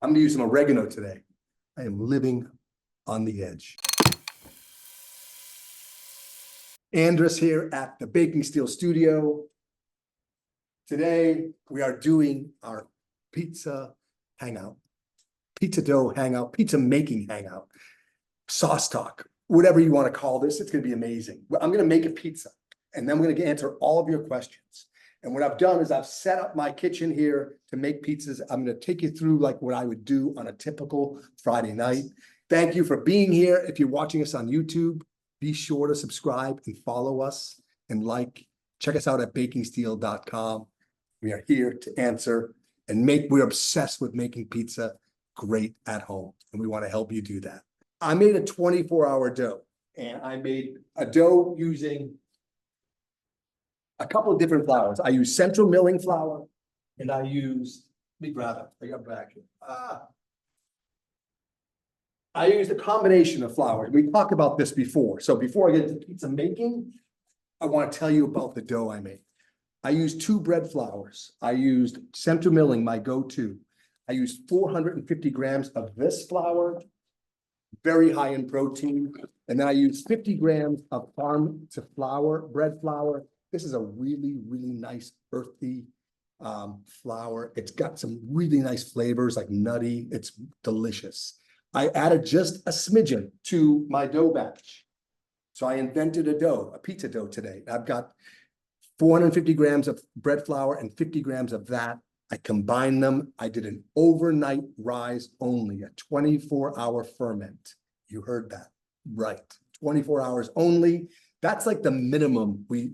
I'm gonna use some oregano today. I am living on the edge. Andris here at the Baking Steel Studio. Today, we are doing our pizza hangout, pizza dough hangout, pizza making hangout, sauce talk, whatever you want to call this. It's going to be amazing. I'm going to make a pizza, and then we're going to answer all of your questions. And what I've done is I've set up my kitchen here to make pizzas. I'm going to take you through like what I would do on a typical Friday night. Thank you for being here. If you're watching us on YouTube, be sure to subscribe and follow us and check us out at bakingsteel.com. We are here to answer and we're obsessed with making pizza great at home. And we want to help you do that. I made a 24-hour dough, and I made a dough using a couple of different flours. I use central milling flour, and I used, let me grab it. I got back here. I used a combination of flour. We talked about this before. So before I get into pizza making, I want to tell you about the dough I made. I used 2 bread flours. I used central milling, my go-to. I used 450 grams of this flour, very high in protein. And then I used 50 grams of farm to flour, bread flour. This is a really, really nice earthy flour. It's got some really nice flavors like nutty. It's delicious. I added just a smidgen to my dough batch. So I invented a pizza dough today. I've got 450 grams of bread flour and 50 grams of that. I combined them. I did an overnight rise only, a 24-hour ferment. You heard that right. 24 hours only. That's like the minimum we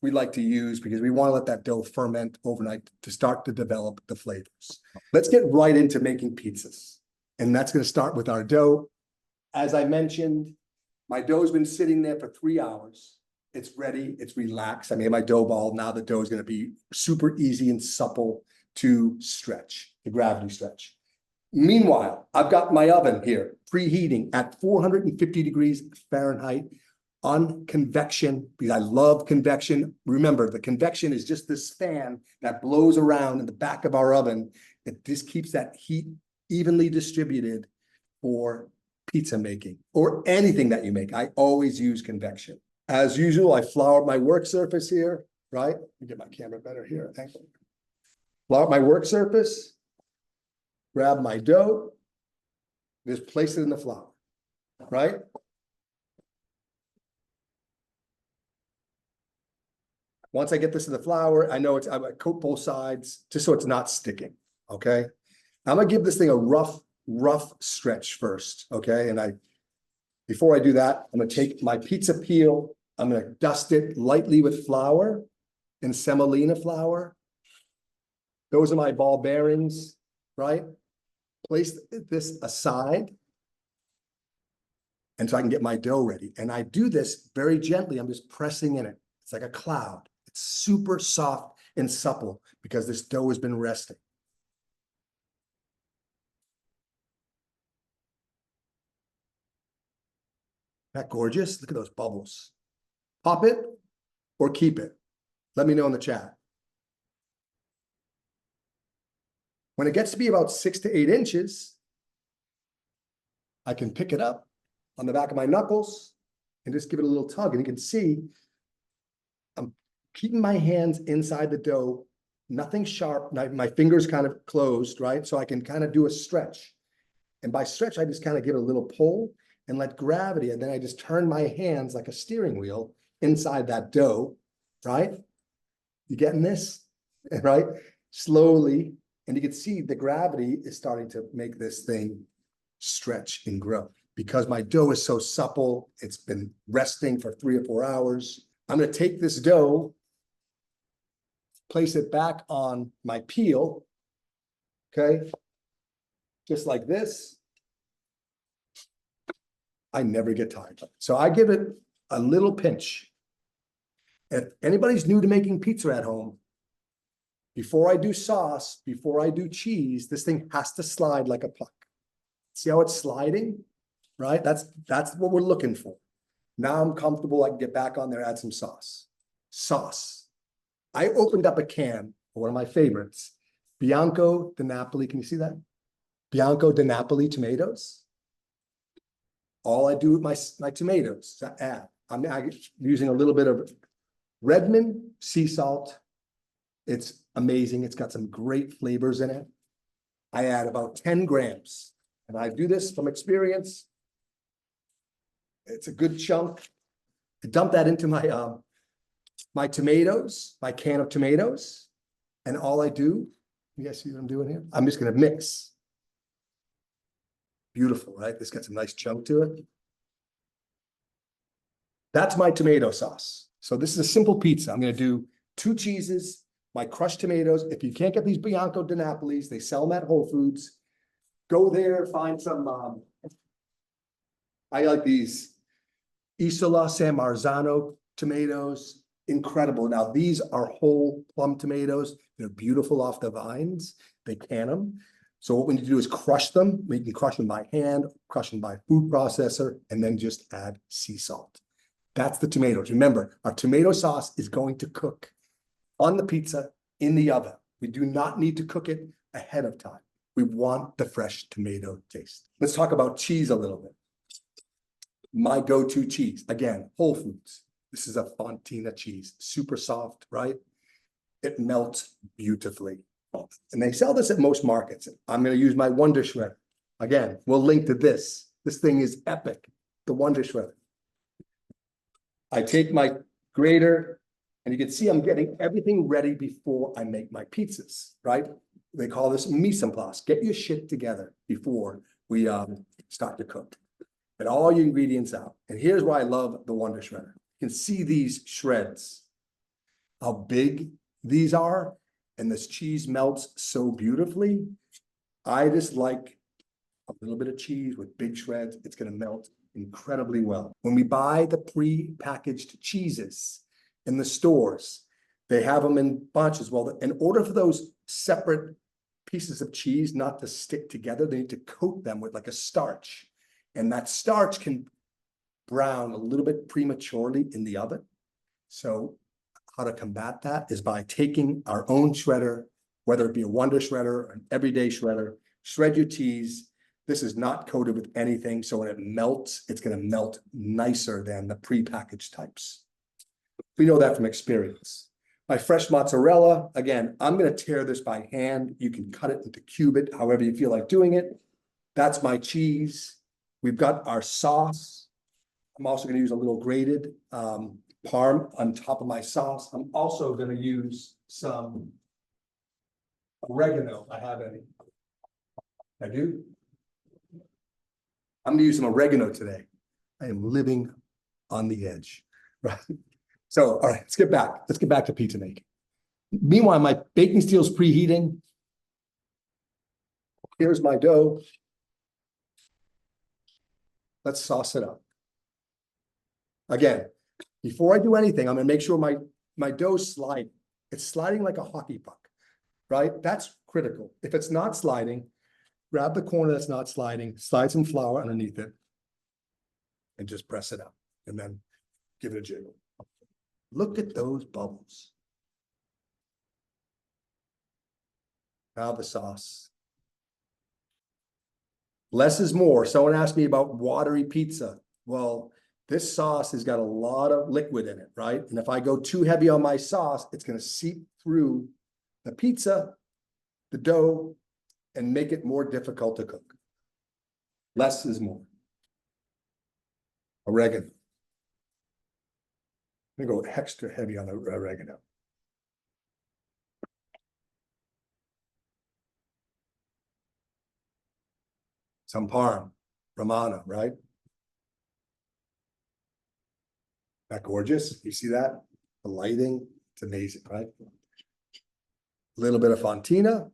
like to use because we want to let that dough ferment overnight to start to develop the flavors. Let's get right into making pizzas. And that's going to start with our dough. As I mentioned, my dough's been sitting there for 3 hours. It's ready. It's relaxed. I made my dough ball. Now the dough is going to be super easy and supple to stretch, the gravity stretch. Meanwhile, I've got my oven here preheating at 450 degrees Fahrenheit on convection because I love convection. Remember, the convection is just this fan that blows around in the back of our oven. It just keeps that heat evenly distributed for pizza making or anything that you make. I always use convection. As usual, I floured my work surface here, right? Let me get my camera better here. Thank you. Flour my work surface, grab my dough, just place it in the flour, right? Once I get this in the flour, I know I coat both sides just so it's not sticking, okay? I'm gonna give this thing a rough stretch first, okay? And before I do that, I'm gonna take my pizza peel, I'm gonna dust it lightly with flour and semolina flour. Those are my ball bearings, right? Place this aside. And so I can get my dough ready. And I do this very gently. I'm just pressing in it. It's like a cloud. It's super soft and supple because this dough has been resting. Isn't that gorgeous? Look at those bubbles. Pop it or keep it. Let me know in the chat. When it gets to be about 6 to 8 inches, I can pick it up on the back of my knuckles and just give it a little tug. And you can see I'm keeping my hands inside the dough, nothing sharp. My fingers kind of closed, right? So I can kind of do a stretch. And by stretch, I just kind of give it a little pull and let gravity. And then I just turn my hands like a steering wheel inside that dough, right? You getting this, right? Slowly. And you can see the gravity is starting to make this thing stretch and grow. Because my dough is so supple, it's been resting for 3 or 4 hours. I'm going to take this dough, place it back on my peel, okay? Just like this. I never get tired. So I give it a little pinch. If anybody's new to making pizza at home, before I do sauce, before I do cheese, this thing has to slide like a puck. See how it's sliding, right? That's what we're looking for. Now I'm comfortable. I can get back on there, add some sauce. Sauce. I opened up a can of one of my favorites, Bianco di Napoli. Can you see that? Bianco di Napoli tomatoes. All I do with my tomatoes, I add, I'm using a little bit of Redmond sea salt. It's amazing. It's got some great flavors in it. I add about 10 grams, and I do this from experience. It's a good chunk. I dump that into my tomatoes, my can of tomatoes, and all I do, you guys see what I'm doing here? I'm just going to mix. Beautiful, right? This got some nice chunk to it. That's my tomato sauce. So this is a simple pizza. I'm going to do 2 cheeses, my crushed tomatoes. If you can't get these Bianco di Napolis, they sell them at Whole Foods. Go there, find some, I like these Isola San Marzano tomatoes. Incredible. Now, these are whole plum tomatoes. They're beautiful off the vines. They can them. So what we need to do is crush them. We can crush them by hand, crush them by food processor, and then just add sea salt. That's the tomatoes. Remember, our tomato sauce is going to cook on the pizza in the oven. We do not need to cook it ahead of time. We want the fresh tomato taste. Let's talk about cheese a little bit. My go-to cheese, again, Whole Foods. This is a Fontina cheese, super soft, right? It melts beautifully. And they sell this at most markets. I'm going to use my Wonder Shredder. Again, we'll link to this. This thing is epic, the Wonder Shredder. I take my grater, and you can see I'm getting everything ready before I make my pizzas, right? They call this mise en place. Get your shit together before we start to cook. Get all your ingredients out. And here's why I love the Wonder Shredder. You can see these shreds, how big these are, and this cheese melts so beautifully. I just like a little bit of cheese with big shreds. It's going to melt incredibly well. When we buy the pre-packaged cheeses in the stores, they have them in bunches. Well, in order for those separate pieces of cheese not to stick together, they need to coat them with like a starch. And that starch can brown a little bit prematurely in the oven. So how to combat that is by taking our own shredder, whether it be a Wonder Shredder or an everyday shredder, shred your cheese. This is not coated with anything, so when it melts, it's going to melt nicer than the prepackaged types. We know that from experience. My fresh mozzarella, again, I'm going to tear this by hand. You can cut it into cubit, however you feel like doing it. That's my cheese. We've got our sauce. I'm also going to use a little grated parm on top of my sauce. I'm also going to use some oregano. I have any. I do. I'm going to use some oregano today. I am living on the edge, right? So, all right, let's get back. Let's get back to pizza making. Meanwhile, my baking steel is preheating. Here's my dough. Let's sauce it up. Again, before I do anything, I'm going to make sure my dough's sliding. It's sliding like a hockey puck, right? That's critical. If it's not sliding, grab the corner that's not sliding, slide some flour underneath it, and just press it up, and then give it a jiggle. Look at those bubbles. Now the sauce. Less is more. Someone asked me about watery pizza. Well, this sauce has got a lot of liquid in it, right? And if I go too heavy on my sauce, it's going to seep through the pizza, the dough, and make it more difficult to cook. Less is more. Oregano. I'm going to go extra heavy on the oregano. Some parm, Romano, right? That gorgeous? You see that? The lighting, it's amazing, right? A little bit of Fontina.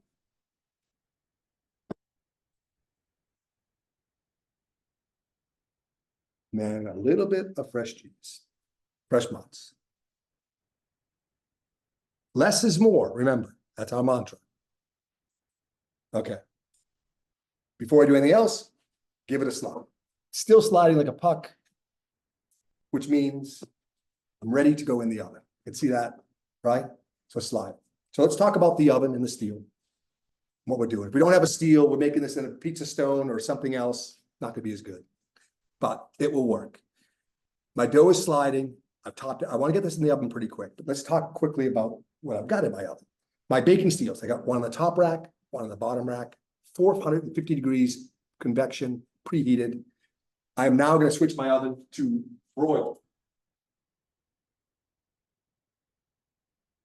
And then a little bit of fresh cheese, fresh mozz. Less is more, remember, that's our mantra. Okay. Before I do anything else, give it a slide. Still sliding like a puck, which means I'm ready to go in the oven. You can see that, right? So slide. So let's talk about the oven and the steel. what we're doing. If we don't have a steel, we're making this in a pizza stone or something else, not gonna be as good. But it will work. My dough is sliding. I've topped it. I want to get this in the oven pretty quick, but let's talk quickly about what I've got in my oven. My baking steels, I got one on the top rack, one on the bottom rack, 450 degrees convection, preheated. I am now going to switch my oven to broil.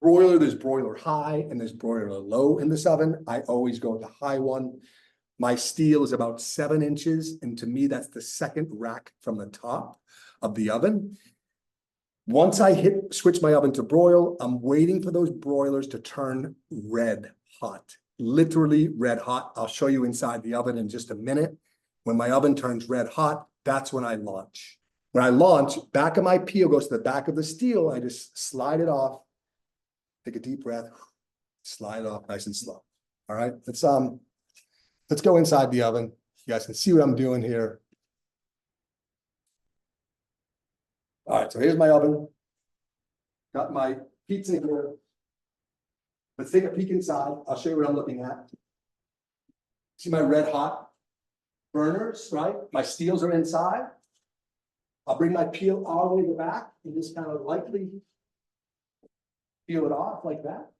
Broiler, there's broiler high and there's broiler low in this oven. I always go with the high one. My steel is about 7 inches, and to me, that's the second rack from the top of the oven. Once I switch my oven to broil, I'm waiting for those broilers to turn red hot, literally red hot. I'll show you inside the oven in just a minute. When my oven turns red hot, that's when I launch. When I launch, back of my peel goes to the back of the steel. I just slide it off, take a deep breath, slide it off nice and slow. All right, let's go inside the oven. You guys can see what I'm doing here. All right, so here's my oven. Got my pizza here. Let's take a peek inside. I'll show you what I'm looking at. See my red hot burners, right? My steels are inside. I'll bring my peel all the way to the back and just kind of lightly peel it off like that.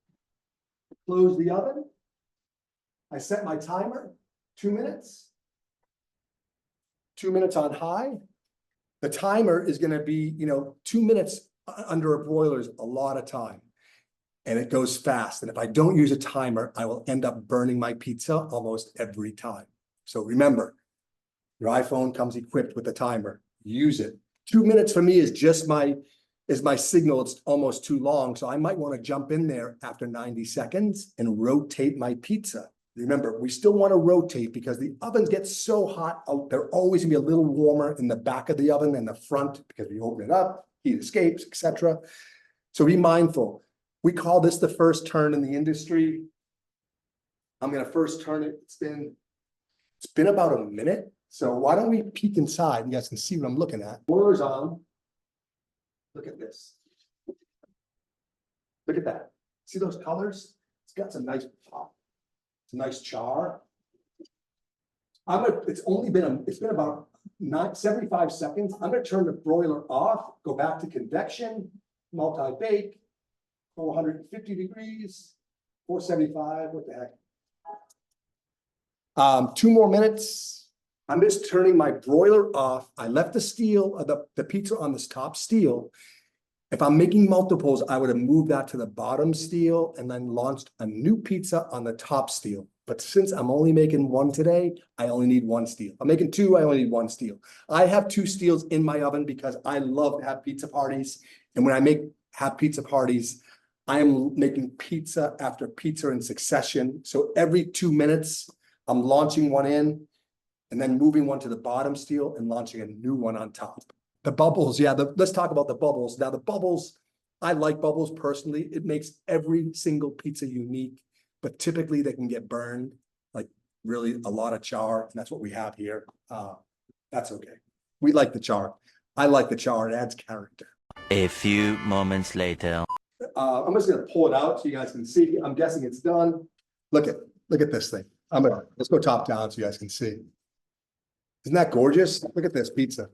Close the oven. I set my timer, 2 minutes. 2 minutes on high. The timer is going to be, 2 minutes under a broiler is a lot of time. And it goes fast. And if I don't use a timer, I will end up burning my pizza almost every time. So remember, your iPhone comes equipped with a timer. Use it. 2 minutes for me is just my signal. It's almost too long. So I might want to jump in there after 90 seconds and rotate my pizza. Remember, we still want to rotate because the ovens get so hot. They're always gonna be a little warmer in the back of the oven than the front because we open it up, heat escapes, etc. So be mindful. We call this the first turn in the industry. I'm gonna first turn it. It's been about a minute. So why don't we peek inside? You guys can see what I'm looking at. Boiler's on. Look at this. Look at that. See those colors? It's got some nice pop. It's a nice char. It's been about 75 seconds. I'm gonna turn the broiler off, go back to convection, multi-bake, 450 degrees, 475, what the heck. 2 more minutes. I'm just turning my broiler off. I left the steel, the pizza on this top steel. If I'm making multiples, I would have moved that to the bottom steel and then launched a new pizza on the top steel. But since I'm only making 1 today, I only need 1 steel. I'm making 2, I only need 1 steel. I have 2 steels in my oven because I love to have pizza parties. And when I have pizza parties, I am making pizza after pizza in succession. So every 2 minutes, I'm launching one in and then moving one to the bottom steel and launching a new one on top. The bubbles, yeah, let's talk about the bubbles. Now the bubbles, I like bubbles personally. It makes every single pizza unique, but typically they can get burned, like really a lot of char, and that's what we have here. That's okay. We like the char. I like the char, it adds character. A few moments later. I'm just gonna pull it out so you guys can see. I'm guessing it's done. Look at this thing. Let's go top down so you guys can see. Isn't that gorgeous? Look at this pizza.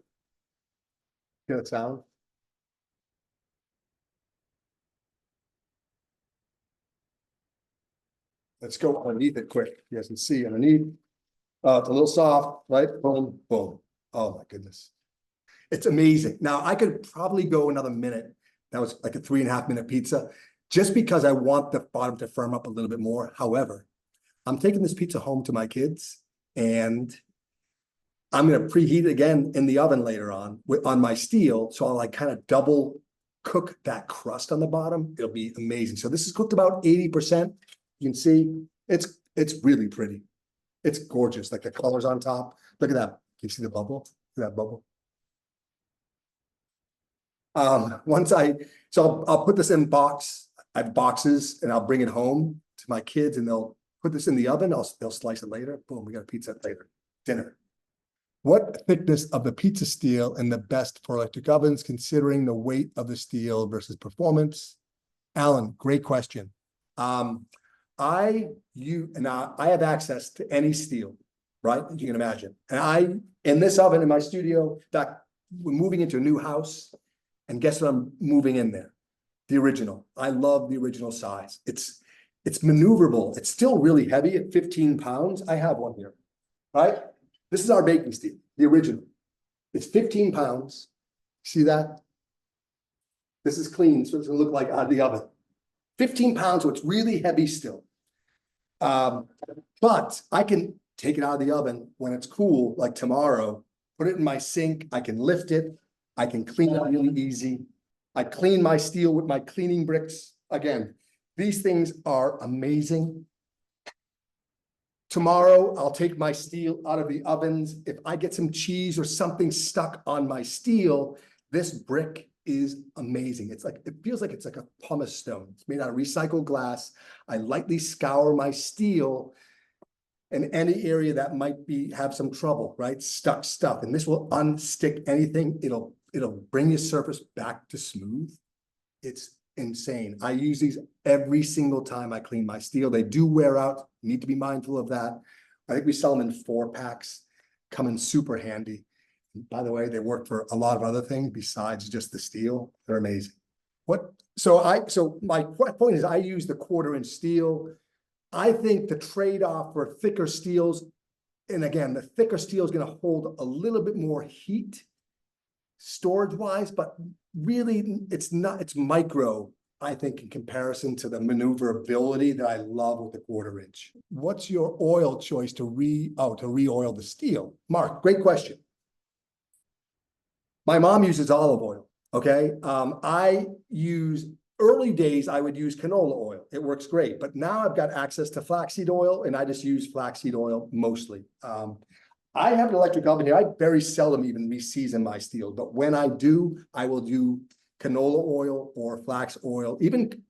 Hear that sound? Let's go underneath it quick. You guys can see underneath. It's a little soft, right? Boom, boom. Oh my goodness. It's amazing. Now I could probably go another minute. That was like a 3.5 minute pizza, just because I want the bottom to firm up a little bit more. However, I'm taking this pizza home to my kids and I'm going to preheat it again in the oven later on my steel. So I'll like kind of double cook that crust on the bottom. It'll be amazing. So this is cooked about 80%. You can see it's really pretty. It's gorgeous. Like the colors on top. Look at that. Can you see the bubble? Look at that bubble. I'll put this in box. I have boxes and I'll bring it home to my kids and they'll put this in the oven. They'll slice it later. Boom, we got a pizza later. Dinner. What thickness of the pizza steel and the best for electric ovens, considering the weight of the steel versus performance? Alan, great question. I have access to any steel, right? You can imagine. And in this oven in my studio, we're moving into a new house. And guess what I'm moving in there? The original. I love the original size. It's maneuverable. It's still really heavy at 15 pounds. I have one here, right? This is our baking steel, the original. It's 15 pounds. See that? This is clean, so it's gonna look like out of the oven. 15 pounds, so it's really heavy still. But I can take it out of the oven when it's cool, like tomorrow, put it in my sink. I can lift it. I can clean it really easy. I clean my steel with my cleaning bricks. Again, these things are amazing. Tomorrow, I'll take my steel out of the ovens. If I get some cheese or something stuck on my steel, this brick is amazing. It feels like it's like a pumice stone. It's made out of recycled glass. I lightly scour my steel in any area that might have some trouble, right? Stuck stuff. And this will unstick anything. It'll bring your surface back to smooth. It's insane. I use these every single time I clean my steel. They do wear out. You need to be mindful of that. I think we sell them in 4-packs. Come in super handy. By the way, they work for a lot of other things besides just the steel. They're amazing. So my point is I use the 1/4-inch steel. I think the trade-off for thicker steels, and again, the thicker steel is going to hold a little bit more heat storage-wise, but really it's micro, I think, in comparison to the maneuverability that I love with the 1/4-inch. What's your oil choice to re-oil the steel? Mark, great question. My mom uses olive oil, okay? Early days, I would use canola oil. It works great, but now I've got access to flaxseed oil and I just use flaxseed oil mostly. I have an electric oven here. I very seldom even re-season my steel, but when I do, I will do canola oil or flax oil. Even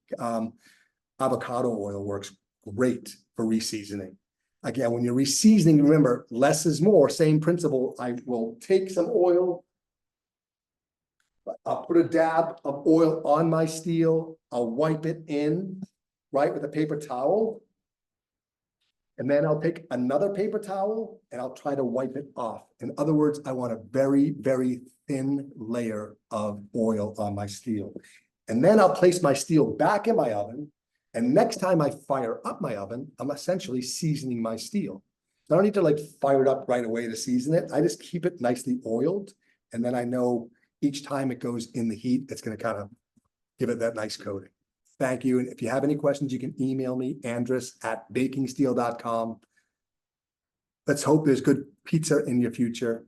avocado oil works great for re-seasoning. Again, when you're re-seasoning, remember, less is more, same principle. I will take some oil, I'll put a dab of oil on my steel. I'll wipe it in, right, with a paper towel. And then I'll take another paper towel and I'll try to wipe it off. In other words, I want a very, very thin layer of oil on my steel. And then I'll place my steel back in my oven. And next time I fire up my oven, I'm essentially seasoning my steel. I don't need to like fire it up right away to season it. I just keep it nicely oiled. And then I know each time it goes in the heat, it's going to kind of give it that nice coating. Thank you. And if you have any questions, you can email me, andris@bakingsteel.com. Let's hope there's good pizza in your future.